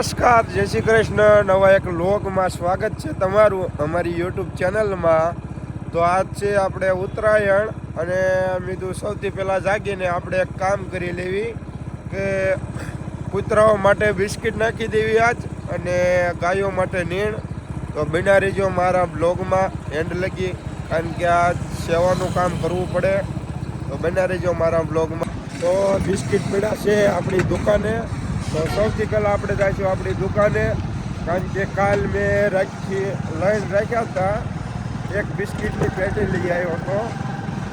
નમસ્કાર, જય શ્રી કૃષ્ણ. નવા એક વ્લોગમાં સ્વાગત છે તમારું અમારી યુટ્યુબ ચેનલમાં. તો આજ છે આપણે ઉત્તરાયણ અને મીધું સૌથી પહેલાં જાગીને આપણે એક કામ કરી લેવી કે કૂતરાઓ માટે બિસ્કિટ નાખી દેવી આજ અને ગાયો માટે નીણ. તો બના રહેજો મારા બ્લોગમાં એન્ડ લગી, કારણ કે આ સેવાનું કામ કરવું પડે. તો બના રહેજો મારા બ્લોગમાં. તો બિસ્કિટ પડ્યા છે આપણી દુકાને. તો સૌથી પહેલાં આપણે જઈશું આપણી દુકાને, કારણ કે કાલ મેં લઈને રાખ્યા હતા, એક બિસ્કિટની પેટી લઈ આવ્યો હતો.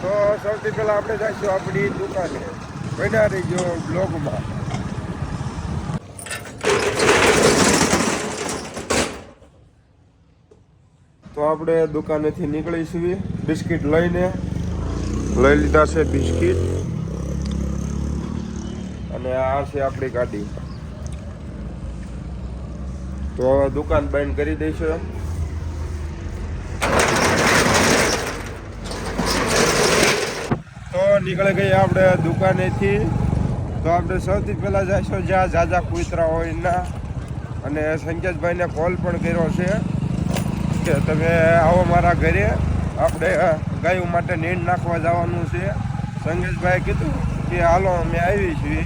તો સૌથી પહેલાં આપણે જઈશું આપણી દુકાને. બના રહીજો બ્લોગમાં. તો આપણે દુકાનેથી નીકળીશું બિસ્કિટ લઈને. લઈ લીધા છે બિસ્કિટ અને આ છે આપણી ગાડી. તો દુકાન બંધ કરી દઈશું. તો નીકળી ગઈ આપણે દુકાનેથી. તો આપણે સૌથી પહેલાં જઈશું જ્યાં ઝાઝા કૂતરા હોય ના. અને સંકેતભાઈને કોલ પણ કર્યો છે કે તમે આવો મારા ઘરે, આપણે ગાયો માટે નીણ નાખવા જવાનું છે. સંકેતભાઈએ કીધું કે હાલો અમે આવી છીએ.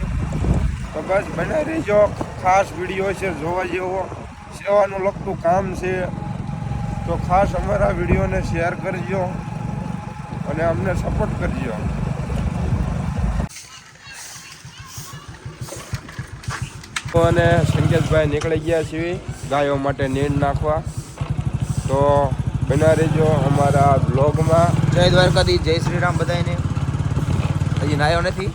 તો બસ બના રહેજો, ખાસ વિડીયો છે જોવા જેવો, સેવાનું લગતું કામ છે. તો ખાસ અમારા વિડીયોને શેર કરજો અને અમને સપોર્ટ કરજો. તો અને સંકેતભાઈ નીકળી ગયા છીએ ગાયો માટે નીણ નાખવા. તો બના રહેજો અમારા બ્લોગમાં. જય દ્વારકાધીશ, જય શ્રી રામ બધાને. હજી નાયો નથી,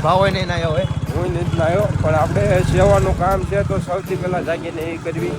ભાવ હોય નહીં નાયો હોય. હું નથી નાયો, પણ આપણે સેવાનું કામ છે તો સૌથી પહેલાં જાગીને એ કરવી.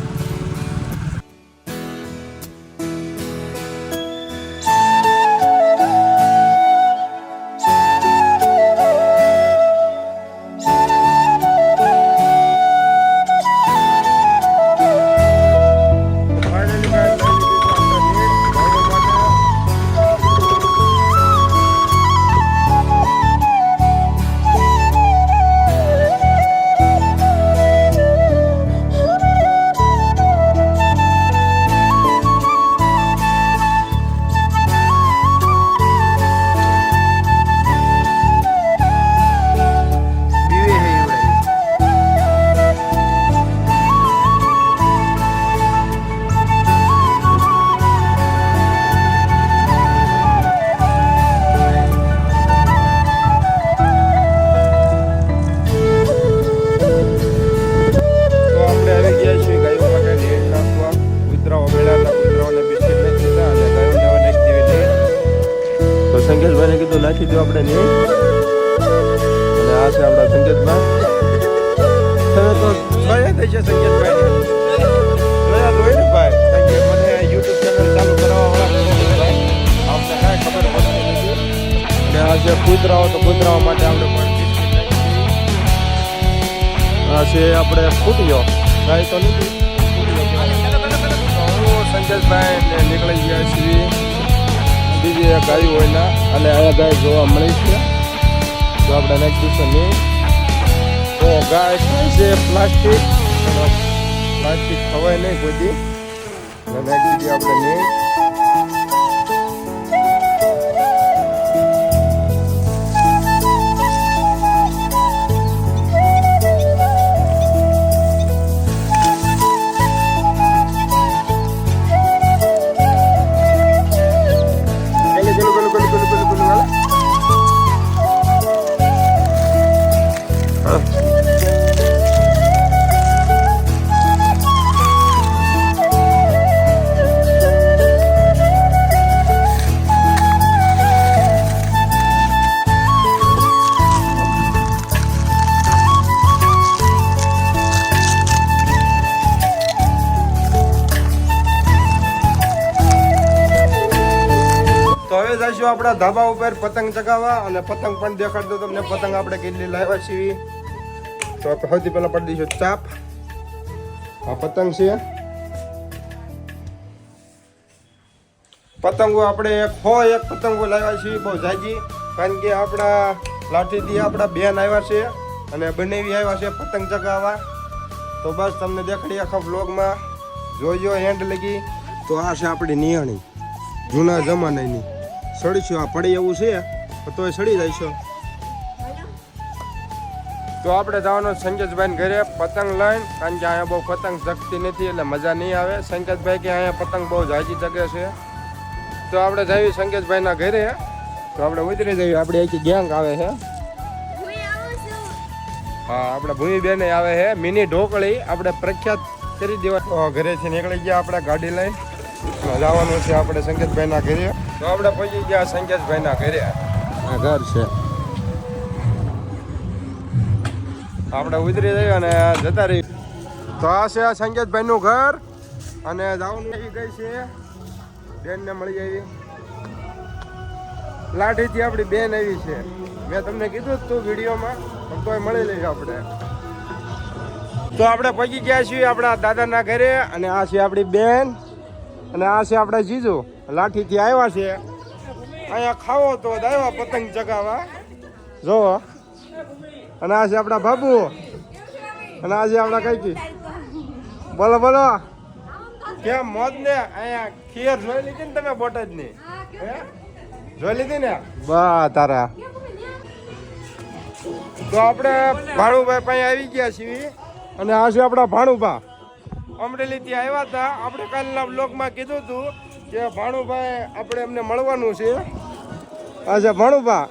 સંકેતભાઈને કીધું નાખી દો આપણે નીણ. અને આ છે આપણા સંકેતભાઈ. તમે તો જોયા થઈ છે સંકેતભાઈને, જોયા હોય ને ભાઈ, કારણ કે મને યુટ્યુબ ચેનલ ચાલુ કરાવવાવાળા આપણે કાંઈ ખબર પડતી નથી. અને આ જે કૂતરાઓ, તો કૂતરાઓ માટે આપણે પણ આ છે આપણે ફૂટ્યો ગાય તો નથી. હું સંકેતભાઈ નીકળી ગયા છીએ બીજી એક ગાયું હોય ના, અને આ ગાય જોવા મળી છે. તો આપણે નાખીશું નહીં. તો ગાય ખાય છે પ્લાસ્ટિક, પ્લાસ્ટિક ખવાય નહીં કોઈ. નાખી દઈએ આપણે નહીં. તો હવે જઈશું આપણા ધાબા ઉપર પતંગ ચગાવવા, અને પતંગ પણ દેખાડ દો તમને. પતંગ આપણે કેટલી લાવ્યા છીએ. તો સૌથી પહેલા પડી દઈશું ચાપ. આ પતંગ છે. પતંગો આપણે એક પતંગો લાવ્યા છીએ બહુ જાજી, કારણ કે આપણા લાઠીથી આપણા બેન આવ્યા છે અને બનેવી આવ્યા છે પતંગ ચગાવવા. તો બસ તમને દેખાડી આખા વ્લોગમાં જોઈજો એન્ડ લગી. તો આ છે આપણી નિયાણી જૂના જમાનાની. સડીશું આ પડી એવું છે તોય સડી જઈશું. તો આપણે જવાનું સંકેતભાઈ ઘરે પતંગ લઈને, કારણ કે અહીંયા બહુ પતંગ જગતી નથી એટલે મજા નહીં આવે. સંકેતભાઈ કે અહીંયા પતંગ બહુ જાજી જગે છે. તો આપણે જઈએ સંકેતભાઈના ઘરે. તો આપણે ઉતરી જઈએ. આપણી આખી ગેંગ આવે છે. હા, આપણે ભૂમિ બેન આવે છે. મિની ઢોકળી આપણે પ્રખ્યાત કરી દેવા. ઘરેથી નીકળી ગયા આપણે ગાડી લઈને. જવાનું છે આપણે સંકેતભાઈના ઘરે. તો આપણે પહોંચી ગયા સંકેતભાઈના ઘરે. આ ઘર છે. આપણે ઉતરી જઈએ અને જતા રહી. તો આ છે સંકેતભાઈનું ઘર અને જવાનું આવી ગઈ છે. બેનને મળી આવી. લાઠીથી આપણી બેન આવી છે. મેં તમને કીધું જ તું વિડીયોમાં, પણ તોય મળી લઈશ આપણે. તો આપણે પહોંચી ગયા છીએ આપણા દાદાના ઘરે અને આ છે આપણી બેન અને આ છે આપણા જીજુ. લાઠીથી આવ્યા છે. અહીંયા ખાવો તો આવ્યા પતંગ ચગાવવા. જોવો. અને આ છે આપણા બાબુ અને આ છે આપણા કઈ બોલો બોલો કેમ મોજ ને. અહીંયા ખીર જોઈ લીધી ને તમે બોટાદની? જોઈ લીધી ને? બા તારા. તો આપણે ભાણુભાઈ પાસે આવી ગયા છીએ અને આ છે આપણા ભાણુભા. અમરેલીથી આવ્યા હતા. આપણે કાલના બ્લોગમાં કીધું હતું કે ભાણુભાઈ આપણે એમને મળવાનું છે. આ છે ભાણુભા.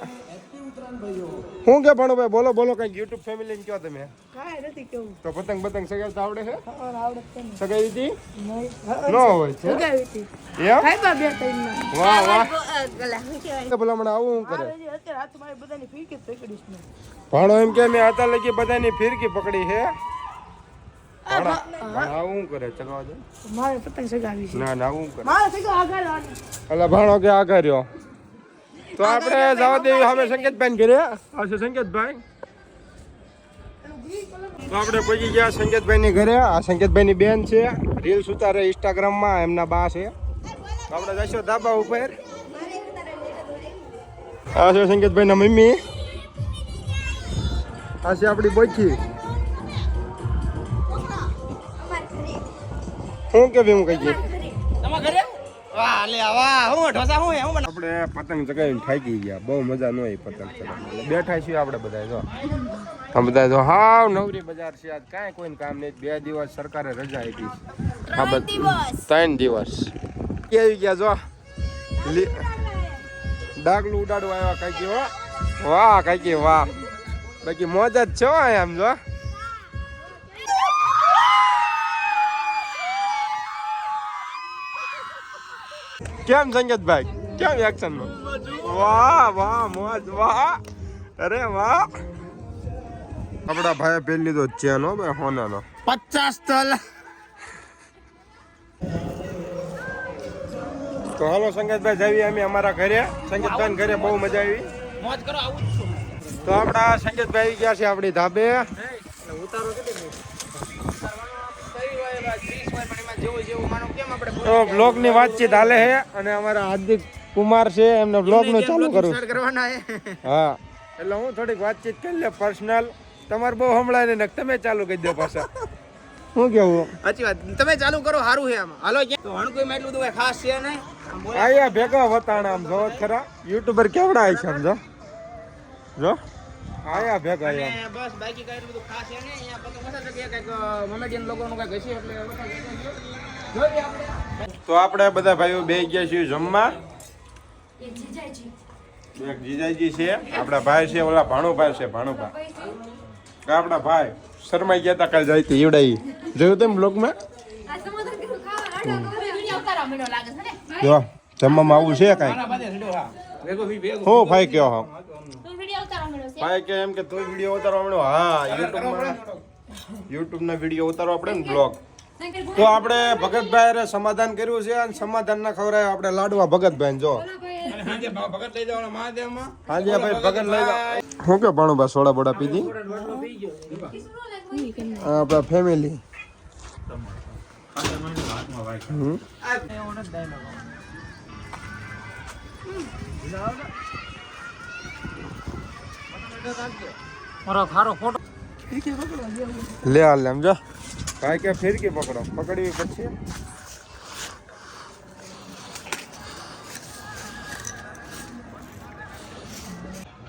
શું કે ભાણુભાઈ બોલો બોલો કઈક યુટ્યુબ ફેમિલી ને કહો તમે. તો પતંગ બતંગ સગાવતા આવડે છે? સગાવી હતી? ન હોય છે. વાહ વાહ. ભલા મને આવું શું કરે? ભાણો એમ કે મેં હતા લગી બધાની ફિરકી પકડી છે. આવું કરે ચગાવા દે. મારે પતંગ સગાવી છે. ના ના આવું કરે. મારે સગા આગળ આને. અલા ભાણો કે આગળ રહ્યો. તો આપણે જવા દેવી હવે સંકેતભાઈ ઘરે. આવશે સંકેતભાઈ. તો આપણે પહોંચી ગયા સંકેતભાઈ ની ઘરે. આ સંકેતભાઈ ની બેન છે. રીલ્સ ઉતારે ઇન્સ્ટાગ્રામમાં. એમના બા છે. તો આપણે જઈશું ધાબા ઉપર. આ છે સંકેતભાઈ ના મમ્મી. આ છે આપણી બોચી. શું કેવી હું કહીએ આપણે પતંગ ચગાવીને થાકી ગયા. બહુ મજા ન આવી પતંગ ચગાવવાની. બેઠા છીએ આપણે બધા. જો આ બધા જો હાવ નવરી બજાર છે. આજ કાંઈ કોઈને કામ નહીં. 2 દિવસ સરકારે રજા આપી છે. 3 દિવસ આવી ગયા. જો ડાગલું ઉડાડવા આવ્યા કાંઈકી. હો વાહ કાંઈકી વાહ. બાકી મોજ જ છે આમ. જો કેમ સંકેતભાઈ કેમ એક્શન માં? વાહ વાહ મોજ વાહ. અરે વાહ. આપડા ભાઈ પહેરી લીધો ચેન હો ભાઈ હોનાનો 50 તલ. તો હાલો સંકેતભાઈ જાવી અમે અમારા ઘરે. સંકેતભાઈ ઘરે બહુ મજા આવી. મોજ કરો આવું છું. તો આપડા સંકેતભાઈ આવી ગયા છે આપણી ધાબે. ઉતારો કેટલી તો બ્લોગ ની વાતચીત હાલે છે અને અમારા હાર્દિક કુમાર છે. એમને બ્લોગ નું ચાલુ કરું. હા એટલે હું થોડીક વાતચીત કરી લે પર્સનલ. તમારે બહુ હમણાં ને તમે ચાલુ કરી દો પાછા. શું કેવું? સાચી વાત. તમે ચાલુ કરો સારું છે આમાં. હાલો તો હણ કોઈ એટલું બધું ખાસ છે નહીં. આયા ભેગા વતાણા આમ જો ખરા. યુટ્યુબર કેવડા છે આમ જો. જો આયા ભેગા એમ. બસ બાકી કઈ એટલું બધું ખાસ છે નહીં. અહીંયા પતંગ મસા કે કઈક મોમેડિયન લોકોનું કઈક હશે એટલે તો આપણે બધા ભાઈઓ બે ગયા છીએ જમવા. એક જીજાજી છે. આપણા ભાઈ છે. ઓલા ભાણુભાઈ છે. ભાણુભા આપણા ભાઈ શરમાઈ ગયા હતા કાલે જાય ઈવડાઈ. જોયું તેમ બ્લોગમાં? જો જમવામાં આવું છે કાંઈ? હું ભાઈ કયો હા ભાઈ કે એમ કે તું વિડીયો ઉતારવા મળ્યો. હા યુટ્યુબ ના વિડીયો ઉતારવા આપણે ને બ્લોગ. તો આપણે ભગતભાઈ સમાધાન કર્યું છે અને સમાધાન ના ખવડાય આપણે લાડવા ભગતભાઈ. જો હાજે ભાઈ ભગત લઈ જાવ. શું કે ભાણુભા સોડા બોડા પીધી? આપણા ફેમિલી. લે હાલ એમ જો ભાઈ કે ફિરકી પકડો, પકડવી પછી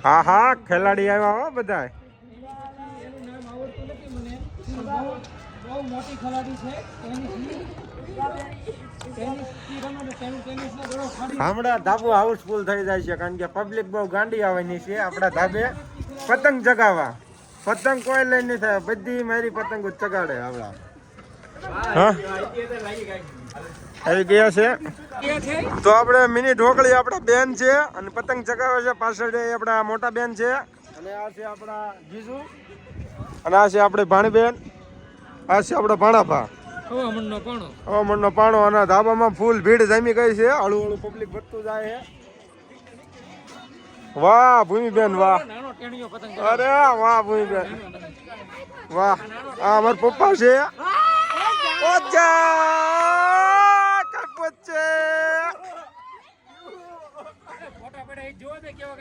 હા હા ખેલાડી આવ્યા હો બધા. બહુ મોટી ખેલાડી છે હમણાં ધાબુ હાઉસફુલ થઈ જાય છે કારણ કે પબ્લિક બહુ ગાંડી આવવાની છે આપણા ધાબે પતંગ ચગાવવા. પતંગ કોઈ લઈ નહીં થાય, બધી મારી પતંગ જ ચગાડે હમણાં. હા આવી ગયા છે તો આપણે મિની ઢોકળી આપણા બેન છે અને પતંગ ચગાવે છે. પાછળ આપણા મોટા બેન છે અને આ છે આપણા જીજુ અને આ છે આપણે ભાણીબેન, આ છે આપણા ભાણાભા. હવામણનો પાણો અને ધાબામાં ફૂલ ભીડ જામી ગઈ છે. હળું હળું પબ્લિક વધતું જાય છે. વાહ ભૂમિબેન વાહ, અરે વાહ ભૂમિબેન વાહ. આ અમારા પપ્પા છે.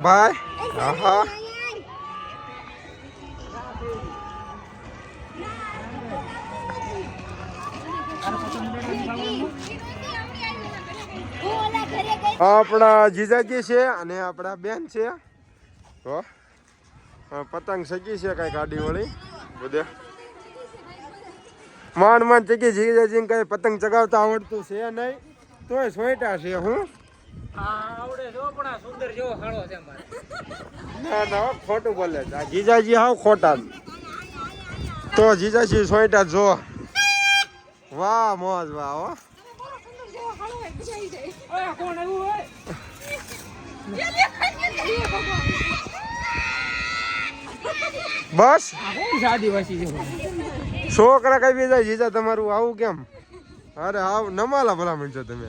ભાઈ હા હા આપણા જીજાજી છે અને આપણા બેન છે. તો પતંગ સગી છે કઈ ગાડી વળી બધે માંડ માંડ ચગી. જીજાજી કઈ પતંગ ચગાવતા આવડતું છે નહીં તોય સોયટા છે. હું ના ના ખોટું બોલે છે જીજાજી, હાવ ખોટા. તો જીજાજી સોયટા જો વાહ મોજ વાહ હો. બસ છોકરા કઈ જાય જીજા તમારું આવું કેમ? અરે હાવ નમાલા ભલામણ છો તમે.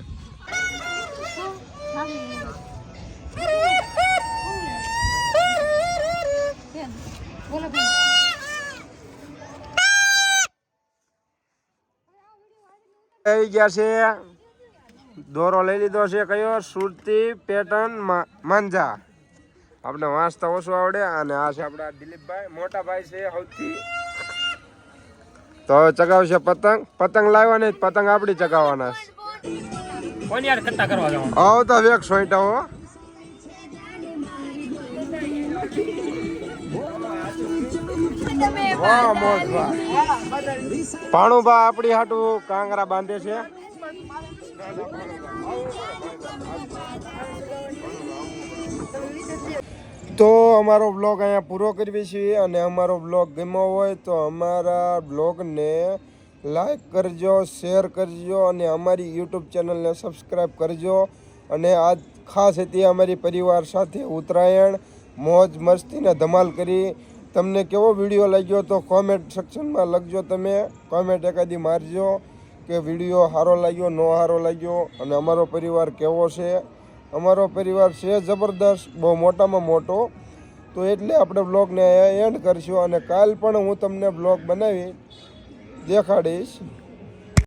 આવી ગયા છે, દોરો લઈ લીધો છે. કયો? સુરતી પેટર્ન માંજા. આપણે વાંચતા ઓછું આવડે. અને આ છે આપણા દિલીપભાઈ, મોટા ભાઈ છે સૌથી. તો હવે ચગાવશે પતંગ. પતંગ લાવવા નહીં, પતંગ આપડી ચગાવવાના. આવતા વેક સોઈટા હો. વાહ મોજ વાહ. પાણુબા આપડી હાટું કાંગરા બાંધે છે. તો અમારો બ્લોગ અહીંયા પૂરો કરવી છીએ અને અમારો બ્લોગ ગમ્યો હોય તો અમારા બ્લોગને લાઈક કરજો, શેર કરજો અને અમારી યુટ્યુબ ચેનલને સબસ્ક્રાઈબ કરજો. અને આજ ખાસ હતી અમારી પરિવાર સાથે ઉત્તરાયણ મોજ મસ્તીને ધમાલ કરી. તમને કેવો વિડીયો લાગ્યો તો કોમેન્ટ સેક્શનમાં લખજો. તમે કોમેન્ટ એકાદી મારજો કે વિડીયો સારો લાગ્યો, ન સારો લાગ્યો અને અમારો પરિવાર કેવો છે. અમારો પરિવાર છે જબરદસ્ત, બહુ મોટામાં મોટો. તો એટલે આપણે બ્લોગને એન્ડ કરશું અને કાલ પણ હું તમને બ્લોગ બનાવી દેખાડીશ.